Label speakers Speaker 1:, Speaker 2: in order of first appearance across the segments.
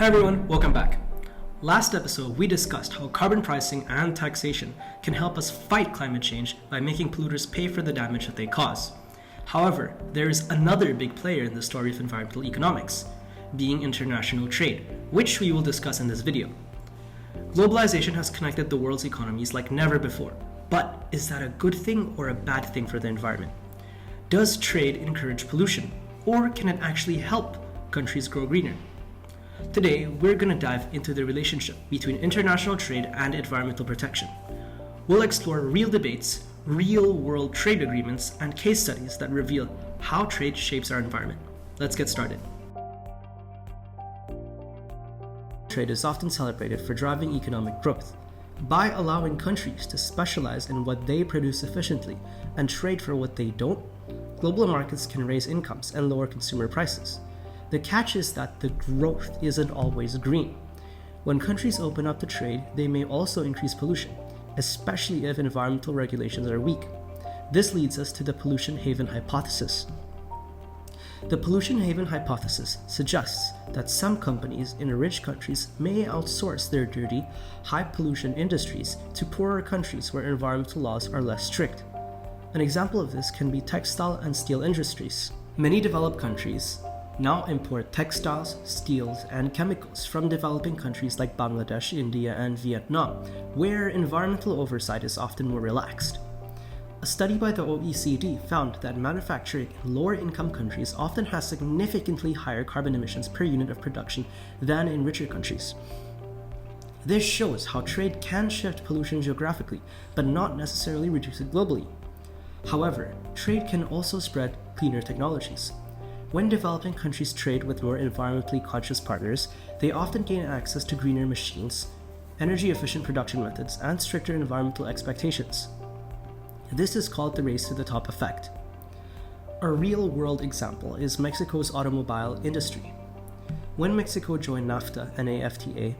Speaker 1: Hi everyone, welcome back. Last episode, we discussed how carbon pricing and taxation can help us fight climate change by making polluters pay for the damage that they cause. However, there is another big player in the story of environmental economics, being international trade, which we will discuss in this video. Globalization has connected the world's economies like never before, but is that a good thing or a bad thing for the environment? Does trade encourage pollution, or can it actually help countries grow greener? Today, we're going to dive into the relationship between international trade and environmental protection. We'll explore real debates, real-world trade agreements, and case studies that reveal how trade shapes our environment. Let's get started. Trade is often celebrated for driving economic growth. By allowing countries to specialize in what they produce efficiently and trade for what they don't, global markets can raise incomes and lower consumer prices. The catch is that the growth isn't always green. When countries open up to trade, they may also increase pollution, especially if environmental regulations are weak. This leads us to the pollution haven hypothesis. The pollution haven hypothesis suggests that some companies in rich countries may outsource their dirty, high pollution industries to poorer countries where environmental laws are less strict. An example of this can be textile and steel industries. Many developed countries now import textiles, steels, and chemicals from developing countries like Bangladesh, India, and Vietnam, where environmental oversight is often more relaxed. A study by the OECD found that manufacturing in lower-income countries often has significantly higher carbon emissions per unit of production than in richer countries. This shows how trade can shift pollution geographically, but not necessarily reduce it globally. However, trade can also spread cleaner technologies. When developing countries trade with more environmentally conscious partners, they often gain access to greener machines, energy-efficient production methods, and stricter environmental expectations. This is called the race to the top effect. A real-world example is Mexico's automobile industry. When Mexico joined NAFTA and NAFTA,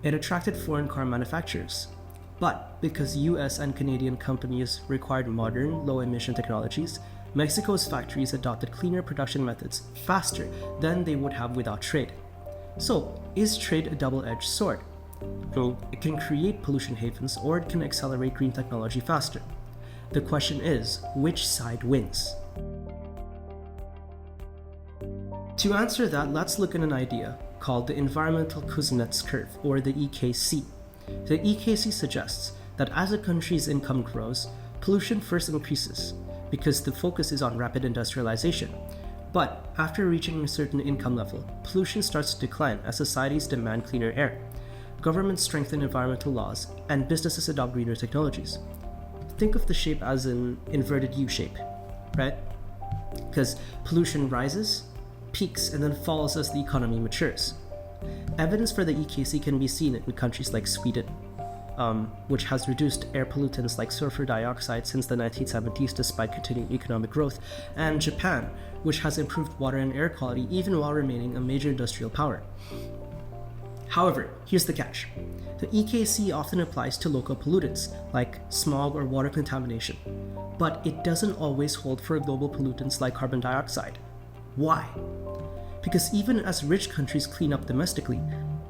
Speaker 1: it attracted foreign car manufacturers. But because US and Canadian companies required modern, low-emission technologies, Mexico's factories adopted cleaner production methods faster than they would have without trade. So, is trade a double-edged sword? Well, it can create pollution havens or it can accelerate green technology faster. The question is, which side wins? To answer that, let's look at an idea called the Environmental Kuznets Curve, or the EKC. The EKC suggests that as a country's income grows, pollution first increases, because the focus is on rapid industrialization. But after reaching a certain income level, pollution starts to decline as societies demand cleaner air. Governments strengthen environmental laws, and businesses adopt greener technologies. Think of the shape as an inverted U shape, right? Because pollution rises, peaks, and then falls as the economy matures. Evidence for the EKC can be seen in countries like Sweden, which has reduced air pollutants like sulfur dioxide since the 1970s despite continued economic growth, and Japan, which has improved water and air quality even while remaining a major industrial power. However, here's the catch. The EKC often applies to local pollutants, like smog or water contamination, but it doesn't always hold for global pollutants like carbon dioxide. Why? Because even as rich countries clean up domestically,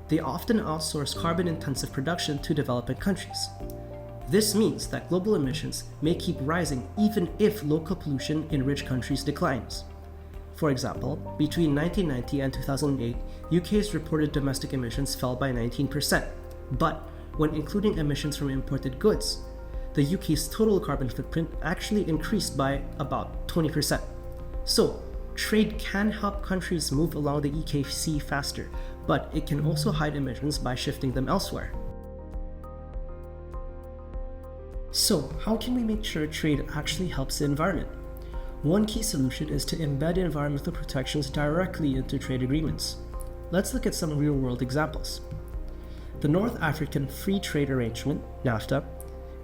Speaker 1: they often outsource carbon-intensive production to developing countries. This means that global emissions may keep rising even if local pollution in rich countries declines. For example, between 1990 and 2008, UK's reported domestic emissions fell by 19%, but when including emissions from imported goods, the UK's total carbon footprint actually increased by about 20%. So, trade can help countries move along the EKC faster, but it can also hide emissions by shifting them elsewhere. So, how can we make sure trade actually helps the environment? One key solution is to embed environmental protections directly into trade agreements. Let's look at some real-world examples. The North African Free Trade Arrangement, NAFTA,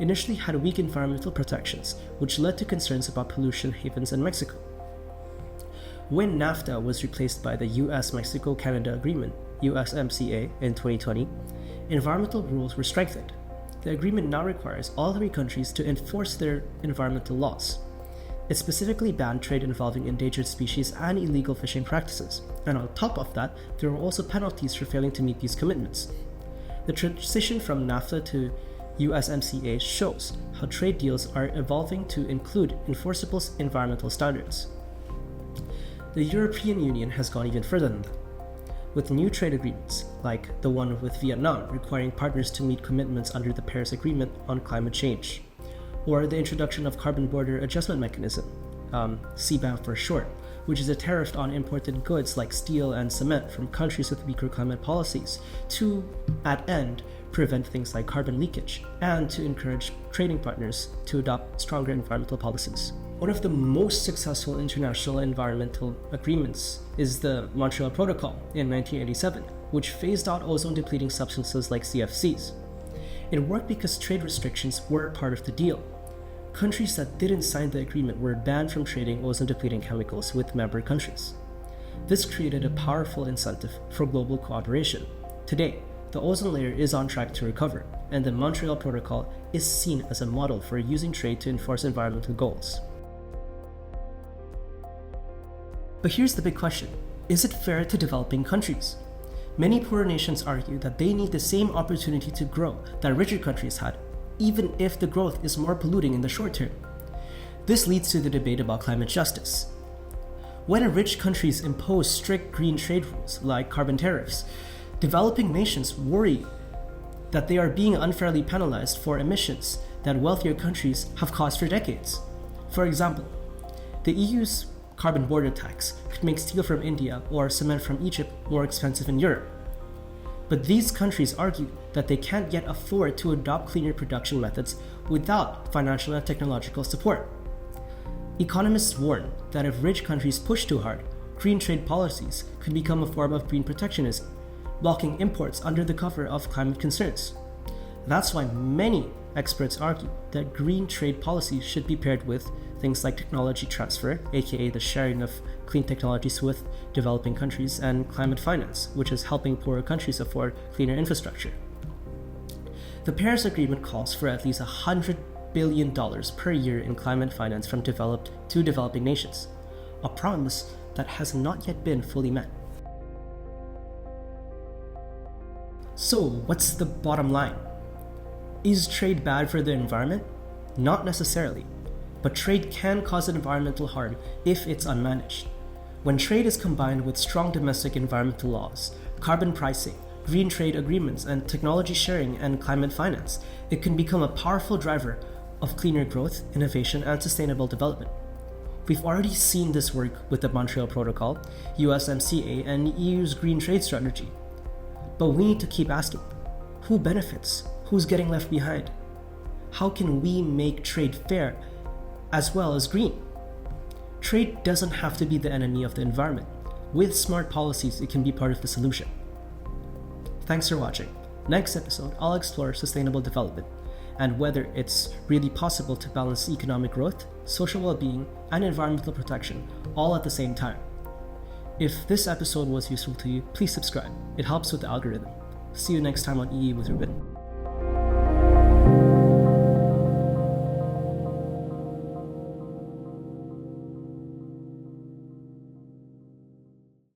Speaker 1: initially had weak environmental protections, which led to concerns about pollution havens in Mexico. When NAFTA was replaced by the US-Mexico-Canada Agreement, USMCA, in 2020, environmental rules were strengthened. The agreement now requires all three countries to enforce their environmental laws. It specifically banned trade involving endangered species and illegal fishing practices, and on top of that, there were also penalties for failing to meet these commitments. The transition from NAFTA to USMCA shows how trade deals are evolving to include enforceable environmental standards. The European Union has gone even further than that, with new trade agreements, like the one with Vietnam requiring partners to meet commitments under the Paris Agreement on climate change, or the introduction of Carbon Border Adjustment Mechanism, CBAM for short, which is a tariff on imported goods like steel and cement from countries with weaker climate policies to, at end, prevent things like carbon leakage and to encourage trading partners to adopt stronger environmental policies. One of the most successful international environmental agreements is the Montreal Protocol in 1987, which phased out ozone-depleting substances like CFCs. It worked because trade restrictions were part of the deal. Countries that didn't sign the agreement were banned from trading ozone-depleting chemicals with member countries. This created a powerful incentive for global cooperation. Today, the ozone layer is on track to recover, and the Montreal Protocol is seen as a model for using trade to enforce environmental goals. But here's the big question: is it fair to developing countries? Many poorer nations argue that they need the same opportunity to grow that richer countries had, even if the growth is more polluting in the short term. This leads to the debate about climate justice. When rich countries impose strict green trade rules like carbon tariffs, developing nations worry that they are being unfairly penalized for emissions that wealthier countries have caused for decades. For example, the EU's carbon border tax could make steel from India or cement from Egypt more expensive in Europe. But these countries argue that they can't yet afford to adopt cleaner production methods without financial and technological support. Economists warn that if rich countries push too hard, green trade policies could become a form of green protectionism, blocking imports under the cover of climate concerns. That's why many experts argue that green trade policies should be paired with things like technology transfer, aka the sharing of clean technologies with developing countries, and climate finance, which is helping poorer countries afford cleaner infrastructure. The Paris Agreement calls for at least $100 billion per year in climate finance from developed to developing nations, a promise that has not yet been fully met. So, what's the bottom line? Is trade bad for the environment? Not necessarily, but trade can cause environmental harm if it's unmanaged. When trade is combined with strong domestic environmental laws, carbon pricing, green trade agreements, and technology sharing and climate finance, it can become a powerful driver of cleaner growth, innovation, and sustainable development. We've already seen this work with the Montreal Protocol, USMCA, and EU's green trade strategy. But we need to keep asking, who benefits? Who's getting left behind? How can we make trade fair as well as green? Trade doesn't have to be the enemy of the environment. With smart policies, it can be part of the solution. Thanks for watching. Next episode, I'll explore sustainable development and whether it's really possible to balance economic growth, social well-being, and environmental protection all at the same time. If this episode was useful to you, please subscribe. It helps with the algorithm. See you next time on EE with Ruben.